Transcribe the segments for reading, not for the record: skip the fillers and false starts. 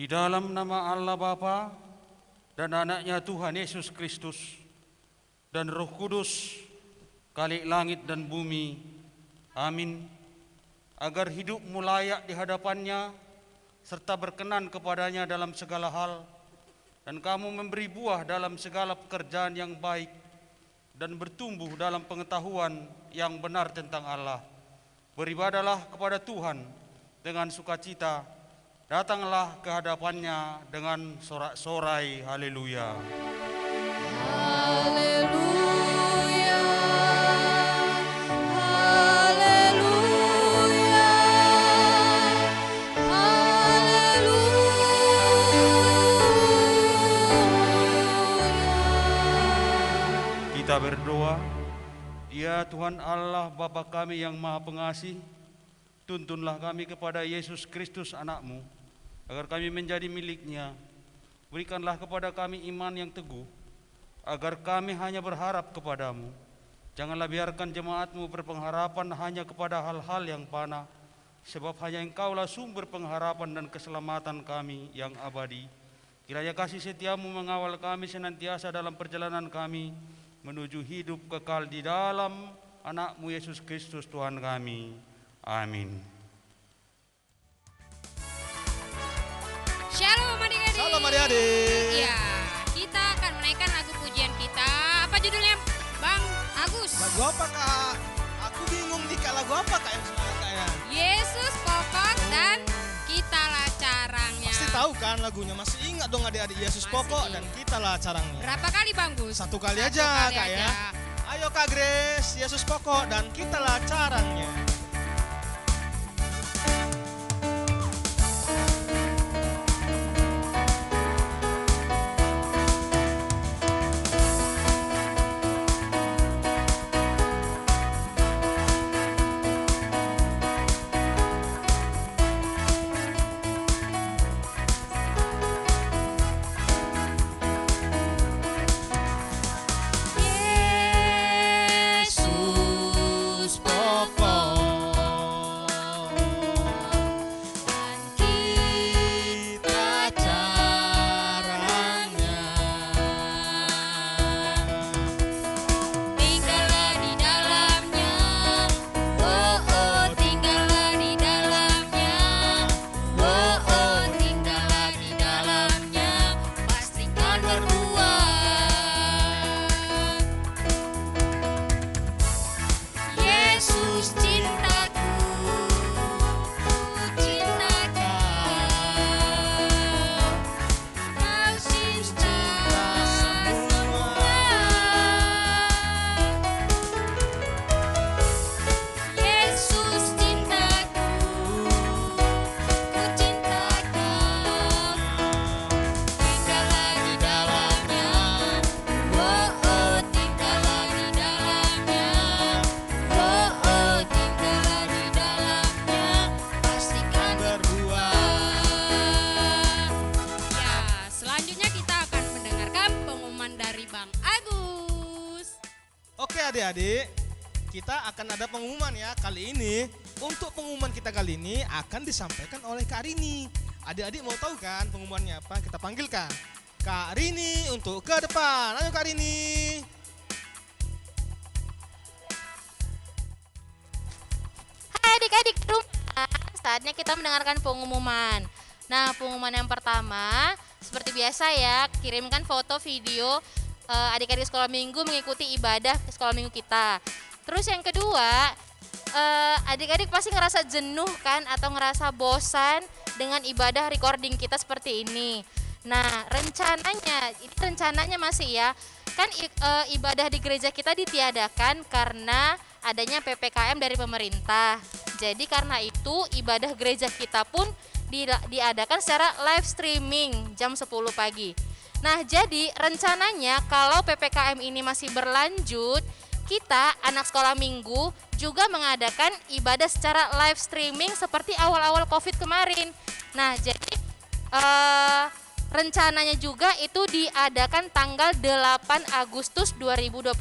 Di dalam nama Allah Bapa dan anaknya Tuhan Yesus Kristus dan Roh Kudus, Khalik langit dan bumi, amin. Agar hidupmu layak di hadapannya, serta berkenan kepadanya dalam segala hal, dan kamu memberi buah dalam segala pekerjaan yang baik, dan bertumbuh dalam pengetahuan yang benar tentang Allah. Beribadalah kepada Tuhan dengan sukacita, datanglah ke hadapannya dengan sorak-sorai. Haleluya. Haleluya, haleluya, haleluya. Kita berdoa. Ya Tuhan Allah Bapa kami yang Maha Pengasih, tuntunlah kami kepada Yesus Kristus anak-Mu, agar kami menjadi milik-Nya. Berikanlah kepada kami iman yang teguh, agar kami hanya berharap kepadamu. Janganlah biarkan jemaat-Mu berpengharapan hanya kepada hal-hal yang fana, sebab hanya Engkaulah sumber pengharapan dan keselamatan kami yang abadi. Kiranya kasih setia-Mu mengawal kami senantiasa dalam perjalanan kami menuju hidup kekal di dalam anak-Mu Yesus Kristus Tuhan kami. Amin. Shalom adik-adik. Shalom adik-adik. Ya, kita akan menaikkan lagu pujian kita. Apa judulnya, Bang Agus? Lagu apa kak? Aku bingung nih kak, lagu apa kak yang semangat kak ya? Yesus pokok dan kitalah carangnya. Pasti tahu kan lagunya, masih ingat dong adik-adik, Yesus Masih pokok ingat. dan kitalah carangnya. Berapa kali Bang Gus? Satu kali Satu aja kali kak aja. ya. Ayo kak Grace, Yesus pokok dan kitalah carangnya. Yesus Pokok dan kita carangnya. tinggallah di dalamnya. Oh oh, tinggallah di dalamnya. Oh oh, tinggallah di dalamnya. Pastikan berbuah. Yesus cintaku, ku cinta kau. Kau cinta semua. Yesus cintaku, ku cinta kau. Tinggallah di dalamnya. Oh oh, tinggallah di dalamnya. Oh oh, tinggallah di dalamnya. Pastikan ya, selanjutnya kita akan mendengarkan pengumuman dari Bang Agus. Oke adik-adik, kita akan ada pengumuman ya kali ini. Untuk pengumuman kita kali ini akan disampaikan oleh Kak Rini. Adik-adik mau tahu kan pengumumannya apa? Kita panggilkan Kak Rini untuk ke depan. Ayo Kak Rini. Hai adik-adik di rumah, saatnya kita mendengarkan pengumuman. Nah, pengumuman yang pertama, seperti biasa ya, kirimkan foto video adik-adik sekolah minggu mengikuti ibadah sekolah minggu kita. Terus yang kedua, adik-adik pasti ngerasa jenuh kan atau ngerasa bosan dengan ibadah recording kita seperti ini. Nah, rencananya masih ya, kan ibadah di gereja kita ditiadakan karena adanya PPKM dari pemerintah. Jadi karena itu ibadah gereja kita pun diadakan secara live streaming jam 10 pagi. Nah, jadi rencananya kalau PPKM ini masih berlanjut, kita anak sekolah minggu juga mengadakan ibadah secara live streaming seperti awal-awal Covid kemarin. Nah, jadi rencananya juga itu diadakan tanggal 8 Agustus 2021.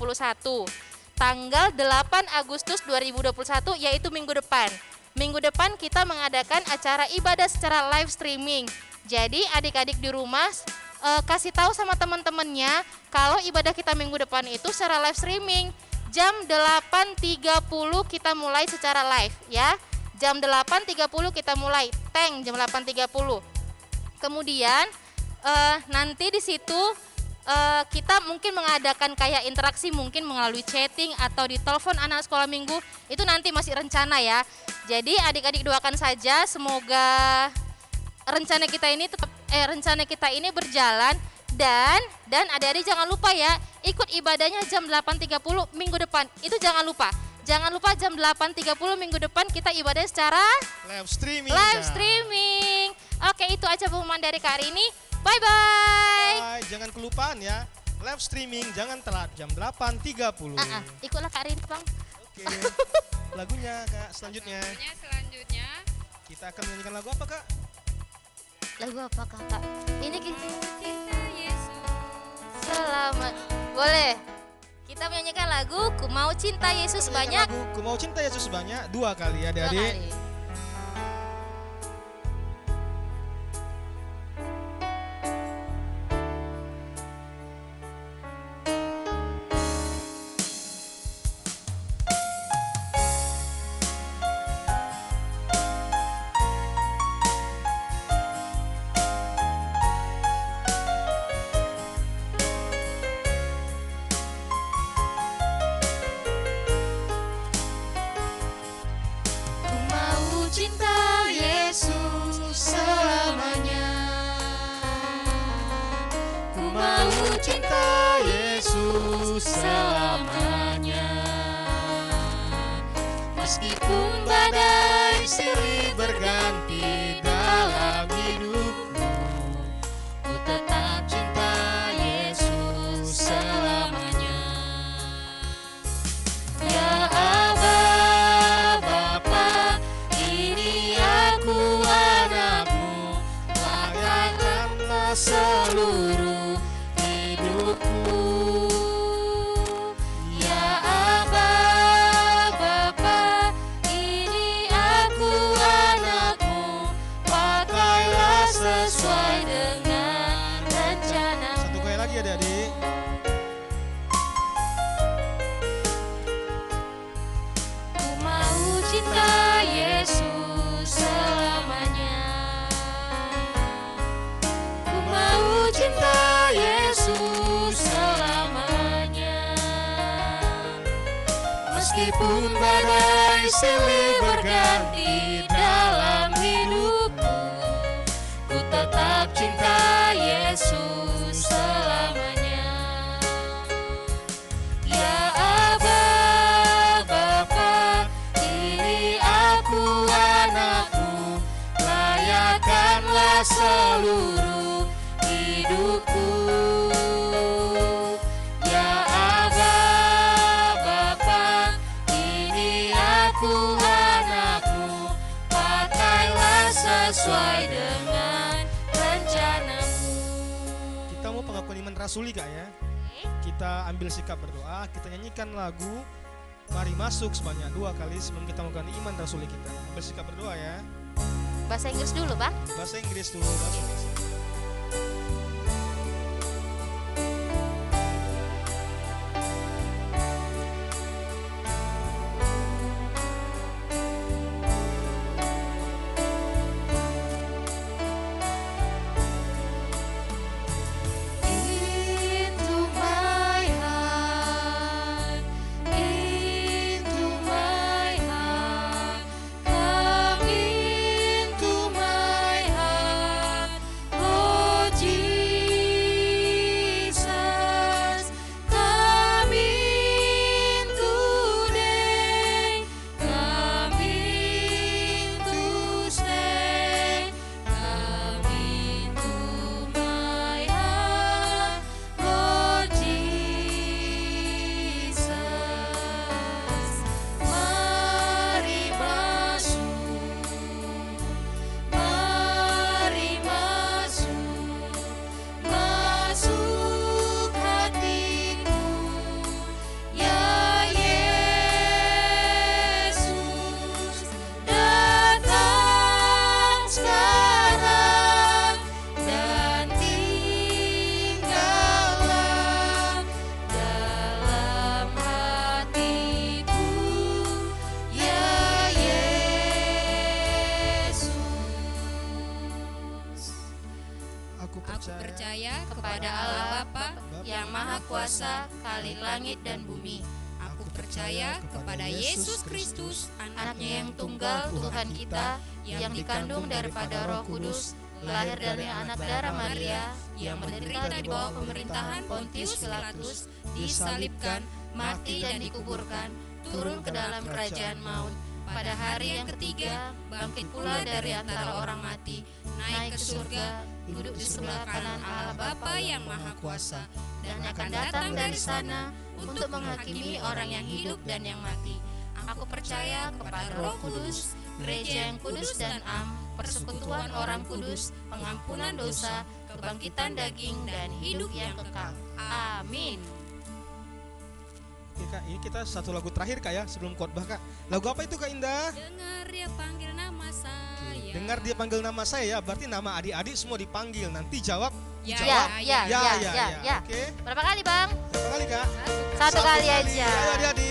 Tanggal 8 Agustus 2021 yaitu minggu depan. Minggu depan kita mengadakan acara ibadah secara live streaming. Jadi adik-adik di rumah kasih tahu sama teman-temannya kalau ibadah kita minggu depan itu secara live streaming. Jam 8.30 kita mulai secara live ya. Jam 8.30 kita mulai, jam 8.30. Kemudian nanti di situ kita mungkin mengadakan kayak interaksi mungkin melalui chatting atau di telepon anak sekolah minggu, itu nanti masih rencana ya. Jadi adik-adik doakan saja semoga rencana kita ini berjalan dan adik-adik jangan lupa ya ikut ibadahnya jam 8.30 minggu depan. Itu jangan lupa. Jangan lupa jam 8.30 minggu depan kita ibadah secara Live streaming. live streaming. Oke, itu aja pengumuman dari Kak Arini. Bye-bye. Bye. Jangan kelupaan ya, live streaming jangan telat jam 8.30. Ikutlah Kak Arini, Bang. Oke. Lagunya Kak selanjutnya. Selanjutnya Kita akan menyanyikan lagu apa Kak? Lagu apa Kakak? Ini kita cinta Yesus. selamat. Boleh. Kita menyanyikan lagu Ku Mau Cinta Yesus Kita Banyak. menyanyikan lagu Ku Mau Cinta Yesus Banyak 2 kali ya Dua adik-adik. kali. Ku mau cinta Yesus selamanya. Ku mau cinta Yesus selamanya. Meskipun badai silih berganti dalam hidupku, ku tetap cinta Yesus selamanya. Ya Aba, Bapa, ini aku anakmu, lakukanlah seluruh hidupku. Ya Aba, Bapa, ini aku anakmu, pakailah sesuai dengan rencana. Satu kali lagi adik-adik. Ku mau cinta Yesus selamanya. Ku mau cinta Yesus selamanya. Meskipun badai silih berganti dalam hidupku, ku tetap cinta Yesus selamanya. Ya Aba, Bapa, ini aku anakmu, layakanlah seluruh hidupku. Ya Aba, Bapa, ini aku anakmu, pakailah sesuai dengan rencanamu. Kita mau pengakuan iman rasuli Kak ya. Kita ambil sikap berdoa, kita nyanyikan lagu Mari Masuk sebanyak 2 kali sebelum kita melakukan iman rasuli kita. Ambil sikap berdoa ya. Bahasa Inggris dulu, Bang. Bahasa Inggris dulu langsung. Into my heart, into my heart, come into my heart, Aku Aku percaya kepada Allah Bapa yang Maha Kuasa, Khalik langit dan bumi. Aku percaya kepada Yesus Kristus, Anaknya yang tunggal Tuhan kita, yang dikandung daripada Roh Kudus, lahir dari anak darah Maria, yang menderita di bawah pemerintahan Pontius Pilatus, disalibkan, mati dan dikuburkan, turun ke dalam kerajaan maut. Pada hari yang ketiga, bangkit pula dari antara orang mati, naik ke surga, duduk di sebelah kanan Allah Bapa yang Maha Kuasa, dan akan datang dari sana untuk menghakimi orang yang hidup dan yang mati. Aku percaya kepada Roh Kudus, gereja yang kudus dan am, persekutuan orang kudus, pengampunan dosa, kebangkitan daging, dan hidup yang kekal. Amin. Oke Kak, ini kita satu lagu terakhir Kak ya sebelum khotbah Kak. Lagu apa itu Kak Indah? dengar dia panggil nama saya. Dengar dia panggil nama saya ya, berarti nama adik-adik semua dipanggil. Nanti jawab. Ya, Jawab. ya, Ya. Oke. Berapa kali Bang? Berapa kali Kak? Satu kali aja. Ayo adik-adik.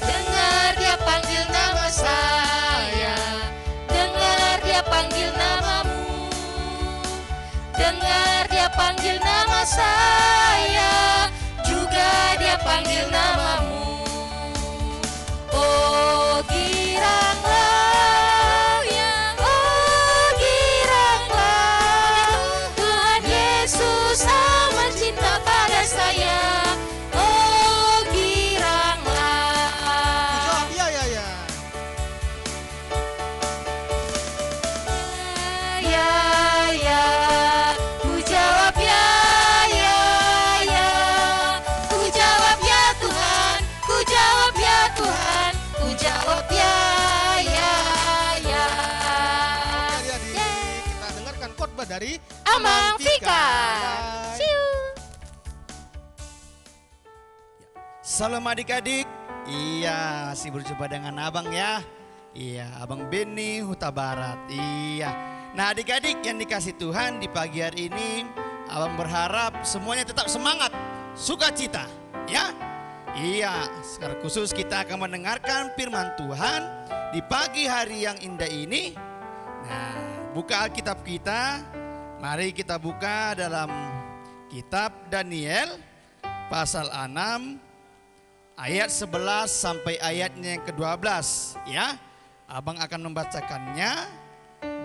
Dengar dia panggil nama saya, dengar dia panggil namamu, dengar dia panggil nama saya, juga dia panggil namamu. Oh giranglah, oh giranglah, Tuhan Yesus amat cinta pada saya. Oh giranglah. Jawab ya ya ya. Ya, ku jawab ya, ku jawab ya Tuhan, ku jawab ya Tuhan, ku jawab ya. Oke adik-adik, kita dengarkan khotbah dari Amang Vika. Bye. See you. Salam adik-adik. Iya, masih berjumpa dengan abang ya. Iya, abang Beni Huta Barat. Iya. Nah adik-adik yang dikasih Tuhan di pagi hari ini, abang berharap semuanya tetap semangat, sukacita. Ya. Iya, secara khusus kita akan mendengarkan firman Tuhan di pagi hari yang indah ini. Nah, buka Alkitab kita. Mari kita buka dalam kitab Daniel pasal 6 ayat 11 sampai ayatnya yang ke-12 ya. Abang akan membacakannya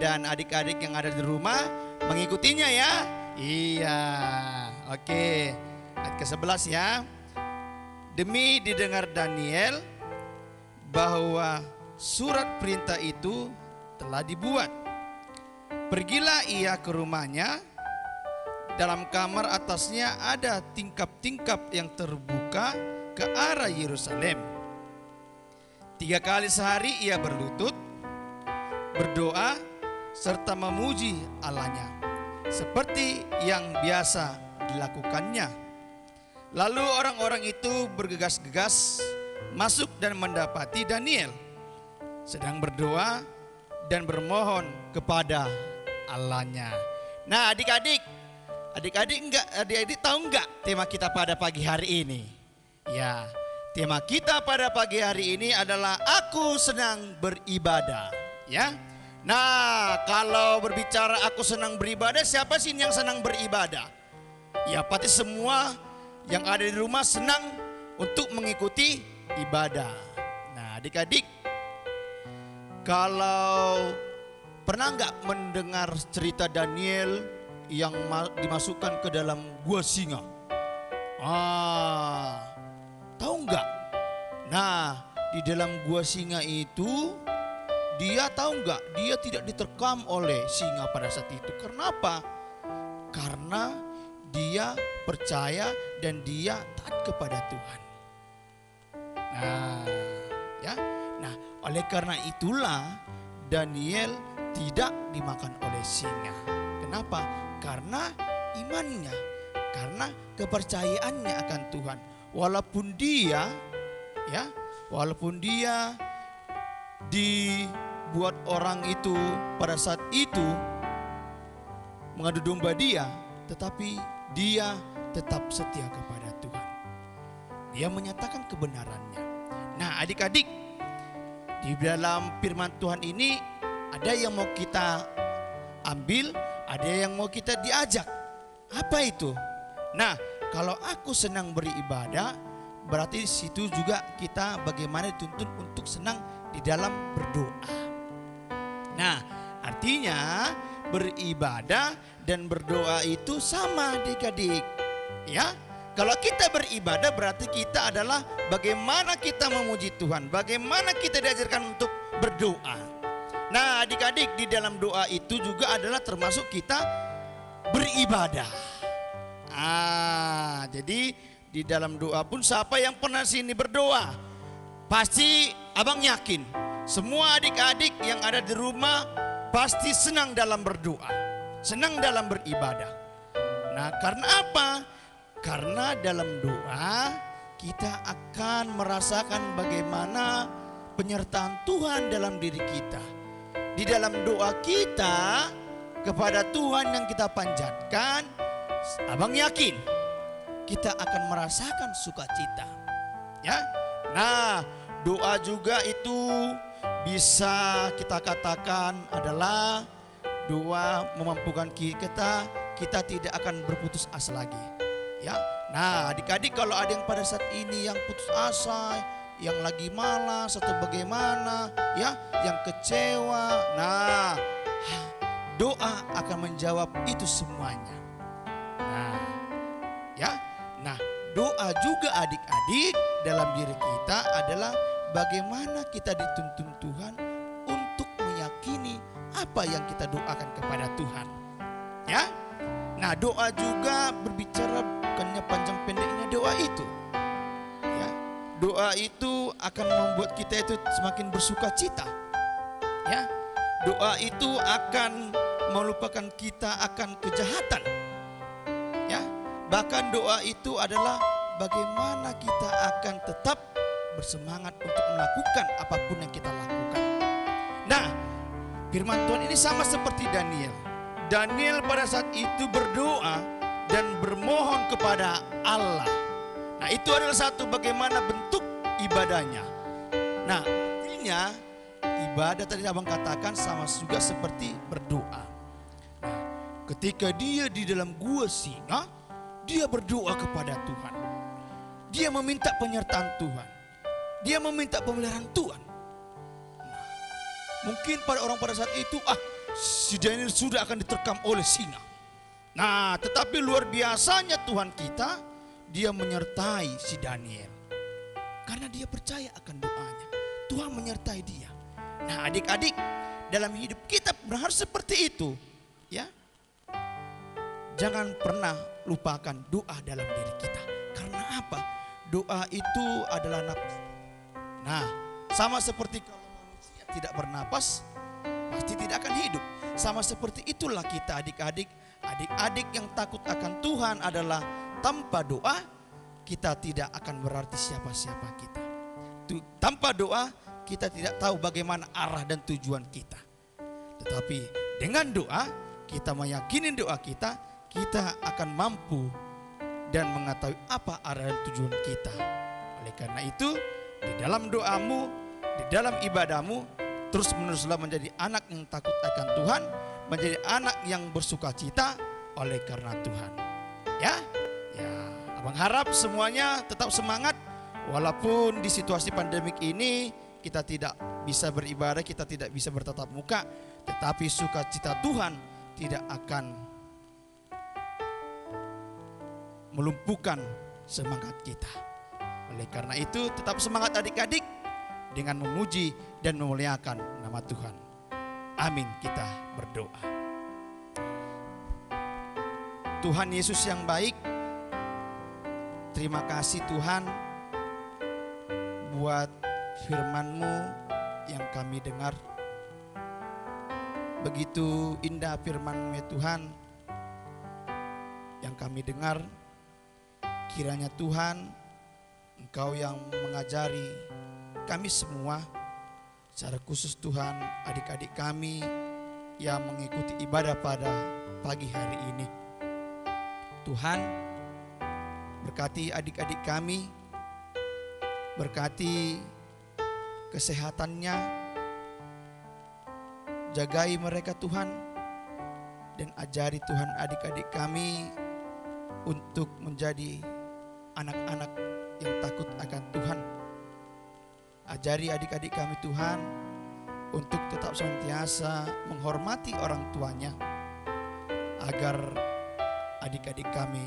dan adik-adik yang ada di rumah mengikutinya ya. Iya. Oke. Ayat ke-11 ya. Demi didengar Daniel bahwa surat perintah itu telah dibuat. Pergilah ia ke rumahnya. Dalam kamar atasnya ada tingkap-tingkap yang terbuka ke arah Yerusalem. 3 kali sehari ia berlutut, berdoa, serta memuji Allahnya, seperti yang biasa dilakukannya. Lalu orang-orang itu bergegas-gegas masuk dan mendapati Daniel sedang berdoa dan bermohon kepada Allahnya. Nah adik-adik tahu enggak tema kita pada pagi hari ini? Ya, tema kita pada pagi hari ini adalah aku senang beribadah. Ya, nah kalau berbicara aku senang beribadah, siapa sih yang senang beribadah? Ya pasti semua yang ada di rumah senang untuk mengikuti ibadah. Nah adik-adik, kalau pernah enggak mendengar cerita Daniel yang dimasukkan ke dalam gua singa? Tahu enggak? Nah, di dalam gua singa itu dia tahu enggak? Dia tidak diterkam oleh singa pada saat itu. Kenapa? Karena dia percaya dan dia taat kepada Tuhan. Nah, ya. Nah, oleh karena itulah Daniel tidak dimakan oleh singa. Kenapa? Karena imannya, karena kepercayaannya akan Tuhan. Walaupun dia dibuat orang itu pada saat itu mengadu domba dia, tetapi dia tetap setia kepada Tuhan. Dia menyatakan kebenarannya. Nah, adik-adik, di dalam firman Tuhan ini ada yang mau kita ambil, ada yang mau kita diajak. Apa itu? Nah, kalau aku senang beribadah, berarti di situ juga kita bagaimana dituntut untuk senang di dalam berdoa. Nah, artinya beribadah dan berdoa itu sama adik-adik. Ya, kalau kita beribadah berarti kita adalah bagaimana kita memuji Tuhan, bagaimana kita diajarkan untuk berdoa. Nah, adik-adik, di dalam doa itu juga adalah termasuk kita beribadah. Jadi di dalam doa pun siapa yang pernah sini berdoa, pasti abang yakin semua adik-adik yang ada di rumah pasti senang dalam berdoa, senang dalam beribadah. Nah, karena apa? Karena dalam doa kita akan merasakan bagaimana penyertaan Tuhan dalam diri kita. Di dalam doa kita kepada Tuhan yang kita panjatkan, abang yakin kita akan merasakan sukacita. Ya. Nah, doa juga itu bisa kita katakan adalah doa memampukan kita tidak akan berputus asa lagi. Ya. Nah, adik-adik, kalau ada yang pada saat ini yang putus asa, yang lagi malas atau bagaimana, ya, yang kecewa, nah, doa akan menjawab itu semuanya. Nah, ya. Nah, doa juga adik-adik dalam diri kita adalah bagaimana kita dituntun Tuhan untuk meyakini apa yang kita doakan kepada Tuhan. Ya. Nah, doa juga berbicara bukannya panjang pendeknya doa itu. Ya. Doa itu akan membuat kita itu semakin bersuka cita. Ya. Doa itu akan melupakan kita akan kejahatan. Ya. Bahkan doa itu adalah bagaimana kita akan tetap bersemangat untuk melakukan apapun yang kita lakukan. Nah, firman Tuhan ini sama seperti Daniel. Daniel pada saat itu berdoa dan bermohon kepada Allah. Nah, itu adalah satu bagaimana bentuk ibadahnya. Nah, artinya ibadah tadi abang katakan sama juga seperti berdoa. Nah, ketika dia di dalam gua singa, dia berdoa kepada Tuhan. Dia meminta penyertaan Tuhan. Dia meminta pemeliharaan Tuhan. Nah, mungkin pada orang pada saat itu, si Daniel sudah akan diterkam oleh singa. Nah, tetapi luar biasanya Tuhan kita, dia menyertai si Daniel. Karena dia percaya akan doanya. Tuhan menyertai dia. Nah, adik-adik, dalam hidup kita harus seperti itu. Ya. Jangan pernah lupakan doa dalam diri kita. Karena apa? Doa itu adalah napas. Nah, sama seperti kalau manusia tidak bernapas, pasti tidak akan hidup. Sama seperti itulah kita adik-adik. Adik-adik yang takut akan Tuhan adalah tanpa doa, kita tidak akan berarti siapa-siapa kita. Tanpa doa, kita tidak tahu bagaimana arah dan tujuan kita. Tetapi dengan doa, kita meyakini doa kita akan mampu dan mengetahui apa arah dan tujuan kita. Oleh karena itu, di dalam doamu, di dalam ibadahmu, terus-meneruslah menjadi anak yang takut akan Tuhan, menjadi anak yang bersuka cita oleh karena Tuhan. Ya, abang harap semuanya tetap semangat, walaupun di situasi pandemik ini kita tidak bisa beribadah, kita tidak bisa bertatap muka, tetapi sukacita Tuhan tidak akan melumpuhkan semangat kita. Oleh karena itu tetap semangat adik-adik dengan memuji dan memuliakan nama Tuhan. Amin, kita berdoa. Tuhan Yesus yang baik, terima kasih Tuhan buat firman-Mu yang kami dengar. Begitu indah firman-Mu ya Tuhan yang kami dengar. Kiranya Tuhan, Engkau yang mengajari kami semua Secara khusus Tuhan, adik-adik kami yang mengikuti ibadah pada pagi hari ini. Tuhan, berkati adik-adik kami, berkati kesehatannya, jagai mereka Tuhan, dan ajari Tuhan adik-adik kami untuk menjadi anak-anak yang takut akan Tuhan. Ajari adik-adik kami Tuhan untuk tetap senantiasa menghormati orang tuanya, agar adik-adik kami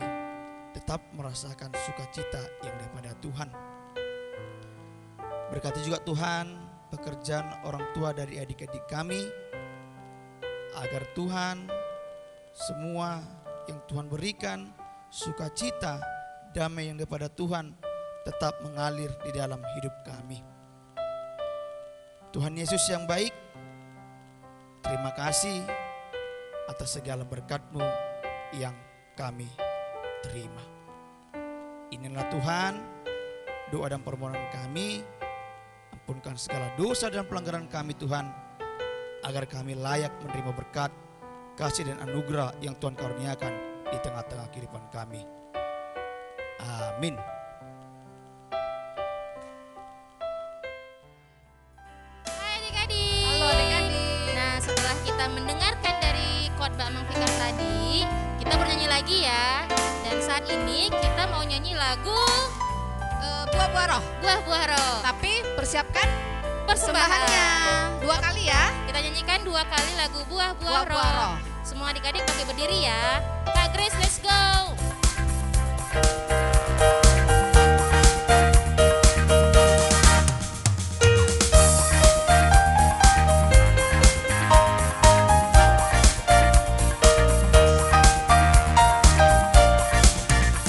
tetap merasakan sukacita yang daripada Tuhan. Berkati juga Tuhan pekerjaan orang tua dari adik-adik kami, agar Tuhan semua yang Tuhan berikan, sukacita, damai yang daripada Tuhan tetap mengalir di dalam hidup kami. Tuhan Yesus yang baik, terima kasih atas segala berkat-Mu yang kami terima. Inilah Tuhan doa dan permohonan kami, ampunkan segala dosa dan pelanggaran kami Tuhan, agar kami layak menerima berkat, kasih dan anugerah yang Tuhan karuniakan di tengah-tengah kehidupan kami. Amin. Hai adik-adik. Halo adik-adik. Nah, setelah kita mendengarkan dari khotbah Mang Fikar tadi, kita bernyanyi lagi ya. Dan saat ini kita mau nyanyi lagu Buah-buah roh. Buah-buah Roh. Tapi persiapkan Persembahan. persembahannya 2 kali ya. Kita nyanyikan 2 kali lagu Buah-buah Buah-buah Roh. Roh. Semua adik-adik pakai berdiri ya. Kak Grace, let's go.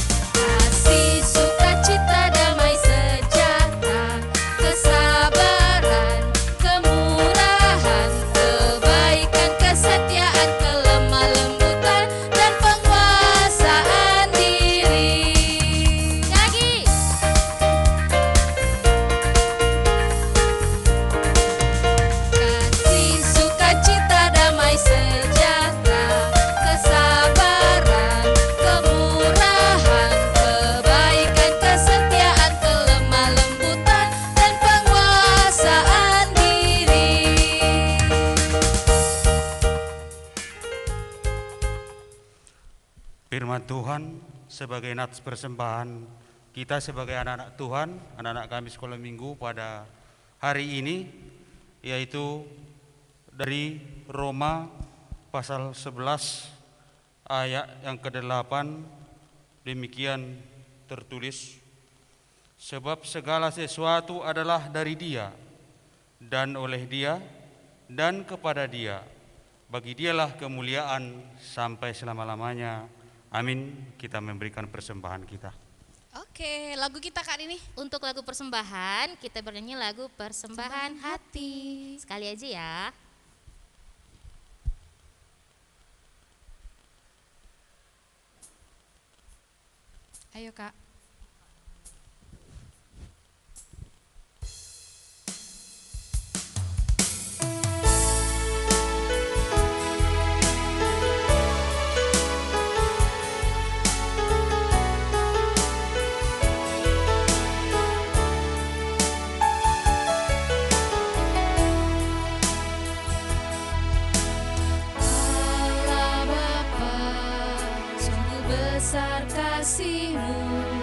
Kasih, sukacita, damai sejahtera, kesabaran, kemurahan, kebaikan, kesetiaan, kelemah lembutan, dan penguasaan diri. Lagi. Kasih, sukacita, damai sejahtera, kesabaran, kemurahan, kebaikan, kesetiaan, kelemah lembutan, dan penguasaan diri. Firman Tuhan sebagai nats persembahan kita sebagai anak-anak Tuhan, anak-anak kami sekolah minggu pada hari ini, yaitu dari Roma pasal 11 ayat yang ke-8. Demikian tertulis, sebab segala sesuatu adalah dari Dia, dan oleh Dia, dan kepada Dia. Bagi Dialah kemuliaan sampai selama-lamanya. Amin. Kita memberikan persembahan kita. Oke, lagu kita kali ini. Untuk lagu persembahan, kita bernyanyi lagu Persembahan Hati. Sekali aja ya. Ayo Kak. Allah Bapa, sungguh besar kasih-Mu.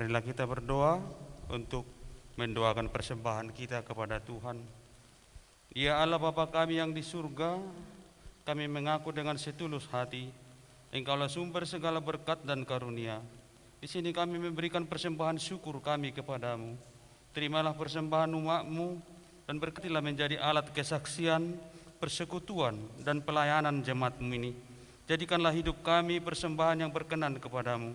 Marilah kita berdoa untuk mendoakan persembahan kita kepada Tuhan. Ya Allah Bapa kami yang di surga, kami mengaku dengan setulus hati, Engkaulah sumber segala berkat dan karunia. Di sini kami memberikan persembahan syukur kami kepadamu. Terimalah persembahan umat-Mu dan berkatilah menjadi alat kesaksian, persekutuan dan pelayanan jemaat-Mu ini. Jadikanlah hidup kami persembahan yang berkenan kepadamu,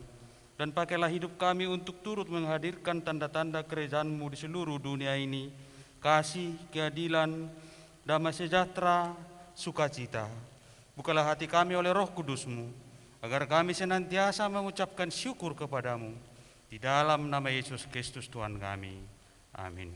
dan pakailah hidup kami untuk turut menghadirkan tanda-tanda kerajaan-Mu di seluruh dunia ini, kasih, keadilan, damai sejahtera, sukacita. Bukalah hati kami oleh Roh Kudus-Mu, agar kami senantiasa mengucapkan syukur kepadamu. Di dalam nama Yesus Kristus Tuhan kami. Amin.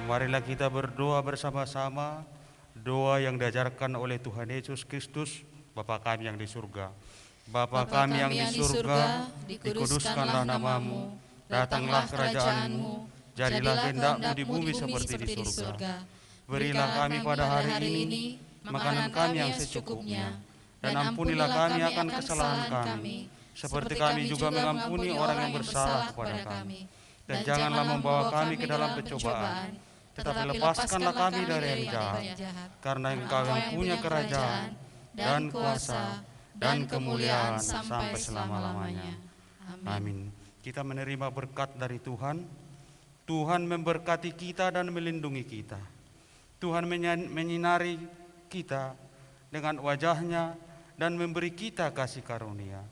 Marilah kita berdoa bersama-sama, doa yang diajarkan oleh Tuhan Yesus Kristus, Bapa kami yang di surga. Bapa kami yang di surga, dikuduskanlah namamu, datanglah kerajaan-Mu, jadilah kehendak-Mu di bumi seperti di surga. Berilah kami pada hari ini makanan kami yang secukupnya, dan ampunilah kami akan kesalahan kami, seperti kami juga mengampuni orang yang bersalah kepada kami. Dan janganlah membawa kami ke dalam pencobaan, tetapi lepaskanlah kami dari yang jahat, karena Engkau yang punya kerajaan, dan kuasa, dan kemuliaan sampai selama-lamanya. Amin. Kita menerima berkat dari Tuhan. Tuhan memberkati kita dan melindungi kita. Tuhan menyinari kita dengan wajah-Nya dan memberi kita kasih karunia.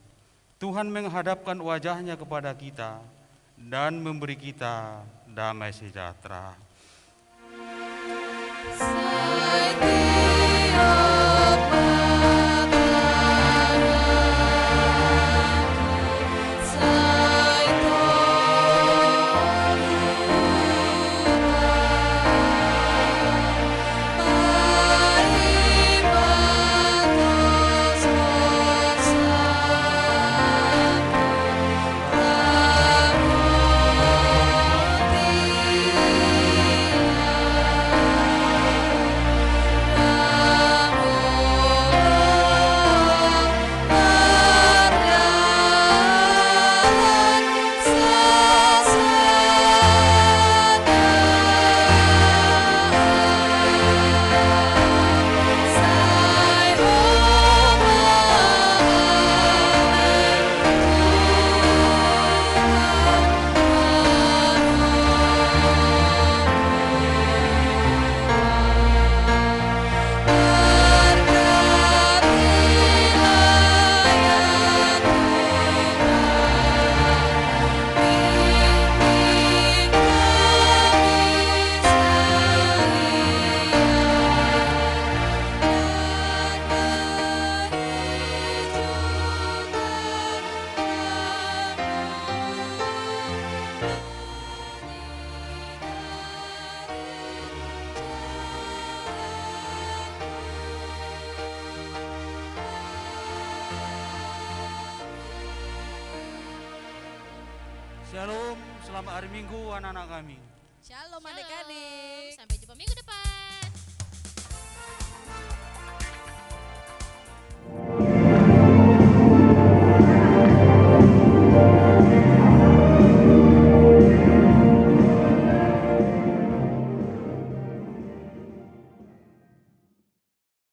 Tuhan menghadapkan wajah-Nya kepada kita dan memberi kita damai sejahtera. Shalom, selamat hari Minggu anak-anak kami. Shalom adik-adik. Sampai jumpa minggu depan.